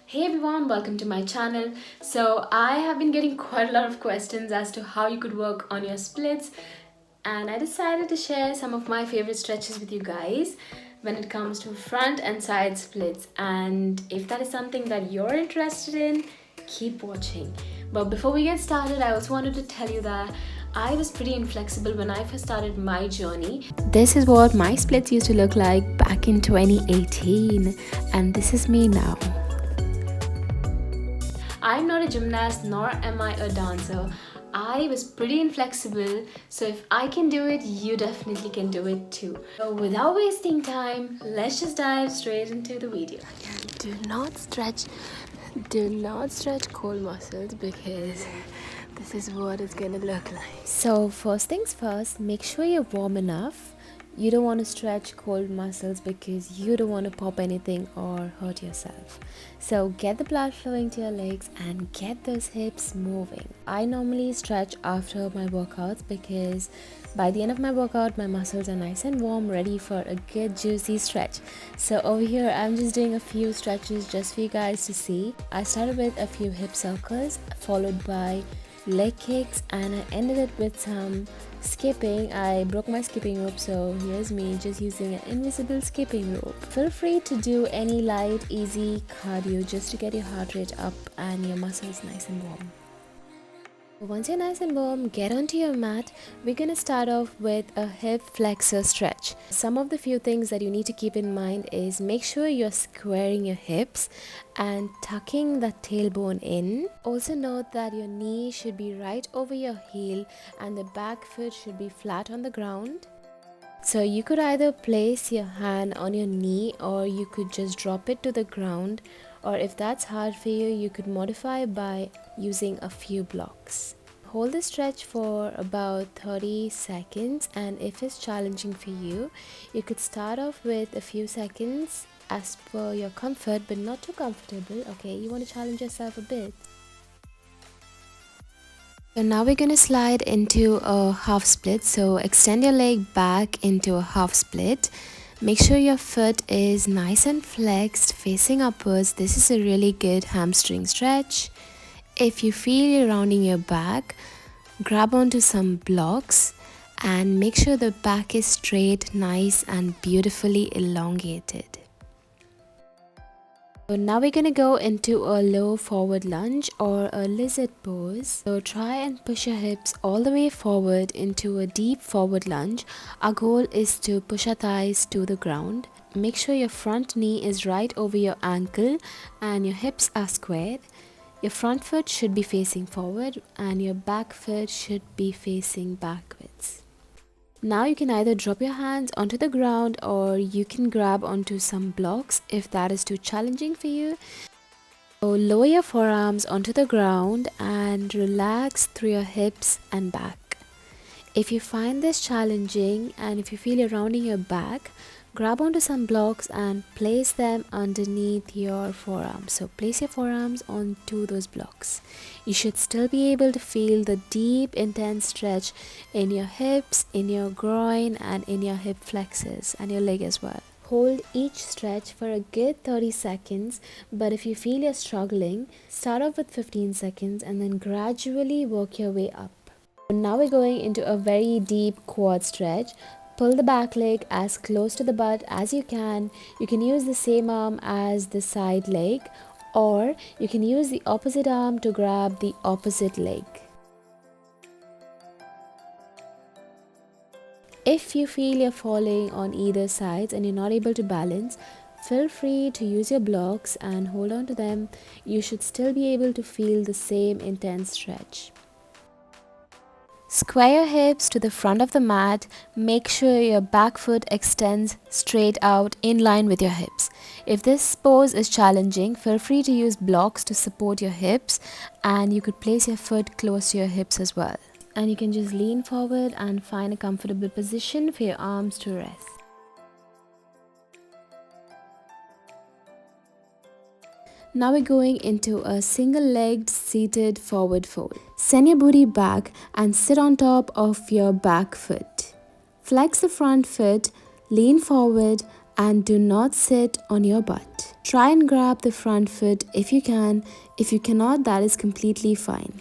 Hey everyone, welcome to my channel. So I have been getting quite a lot of questions as to how you could work on your splits, and I decided to share some of my favorite stretches with you guys when it comes to front and side splits. And if that is something that you're interested in, keep watching. But before we get started, I also wanted to tell you that I was pretty inflexible when I first started my journey. This is what my splits used to look like back in 2018, and this is me now. I'm not a gymnast nor am I a dancer. I was pretty inflexible, so if I can do it, you definitely can do it too. So without wasting time, let's just dive straight into the video. Do not stretch core muscles because this is what it's gonna look like. So first things first, make sure you're warm enough. You don't want to stretch cold muscles because you don't want to pop anything or hurt yourself. So get the blood flowing to your legs and get those hips moving. I normally stretch after my workouts because by the end of my workout, my muscles are nice and warm, ready for a good juicy stretch. So over here, I'm just doing a few stretches just for you guys to see. I started with a few hip circles, followed by leg kicks, and I ended it with some skipping. I broke my skipping rope, so here's me just using an invisible skipping rope. Feel free to do any light, easy cardio just to get your heart rate up and your muscles nice and warm. Once you're nice and warm, get onto your mat. We're gonna start off with a hip flexor stretch. Some of the few things that you need to keep in mind is make sure you're squaring your hips and tucking the tailbone in. Also note that your knee should be right over your heel and the back foot should be flat on the ground. So you could either place your hand on your knee or you could just drop it to the ground, or if that's hard for you, you could modify by using a few blocks. Hold the stretch for about 30 seconds, and if it's challenging for you, you could start off with a few seconds as per your comfort, but not too comfortable. Okay, you want to challenge yourself a bit. So now we're going to slide into a half split. So extend your leg back into a half split. Make sure your foot is nice and flexed, facing upwards. This is a really good hamstring stretch. If you feel you're rounding your back, grab onto some blocks and make sure the back is straight, nice and beautifully elongated. So now we're going to go into a low forward lunge or a lizard pose. So try and push your hips all the way forward into a deep forward lunge. Our goal is to push our thighs to the ground. Make sure your front knee is right over your ankle and your hips are squared. Your front foot should be facing forward and your back foot should be facing backwards. Now you can either drop your hands onto the ground or you can grab onto some blocks if that is too challenging for you. So lower your forearms onto the ground and relax through your hips and back. If you find this challenging and if you feel you're rounding your back, grab onto some blocks and place them underneath your forearms. So place your forearms onto those blocks. You should still be able to feel the deep, intense stretch in your hips, in your groin, and in your hip flexors and your leg as well. Hold each stretch for a good 30 seconds, but if you feel you're struggling, start off with 15 seconds and then gradually work your way up. Now we're going into a very deep quad stretch. Pull the back leg as close to the butt as you can. You can use the same arm as the side leg, or you can use the opposite arm to grab the opposite leg. If you feel you're falling on either sides and you're not able to balance, feel free to use your blocks and hold on to them. You should still be able to feel the same intense stretch. Square your hips to the front of the mat. Make sure your back foot extends straight out in line with your hips. If this pose is challenging, feel free to use blocks to support your hips, and you could place your foot close to your hips as well. And you can just lean forward and find a comfortable position for your arms to rest. Now we're going into a single-legged seated forward fold. Send your booty back and sit on top of your back foot. Flex the front foot, lean forward and do not sit on your butt. Try and grab the front foot if you can. If you cannot, that is completely fine.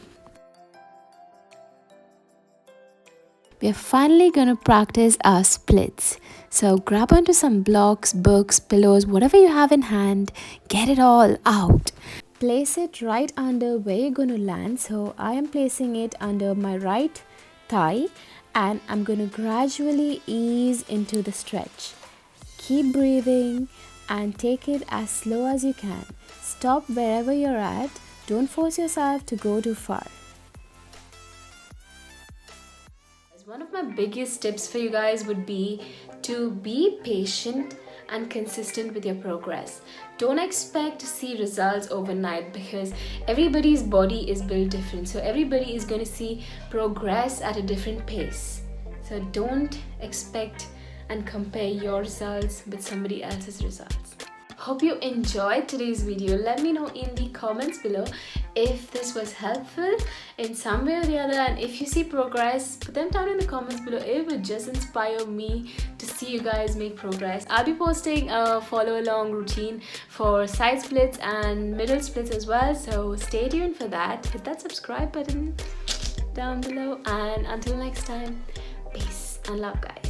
We are finally going to practice our splits. So grab onto some blocks, books, pillows, whatever you have in hand, get it all out. Place it right under where you're going to land. So I am placing it under my right thigh and I'm going to gradually ease into the stretch. Keep breathing and take it as slow as you can. Stop wherever you're at. Don't force yourself to go too far. One of my biggest tips for you guys would be to be patient and consistent with your progress. Don't expect to see results overnight because everybody's body is built different. So everybody is going to see progress at a different pace. So don't expect and compare your results with somebody else's results. Hope you enjoyed today's video. Let me know in the comments below if this was helpful in some way or the other, and if you see progress, put them down in the comments below. It would just inspire me to see you guys make progress. I'll be posting a follow along routine for side splits and middle splits as well, so stay tuned for that. Hit that subscribe button down below, and until next time, peace and love guys.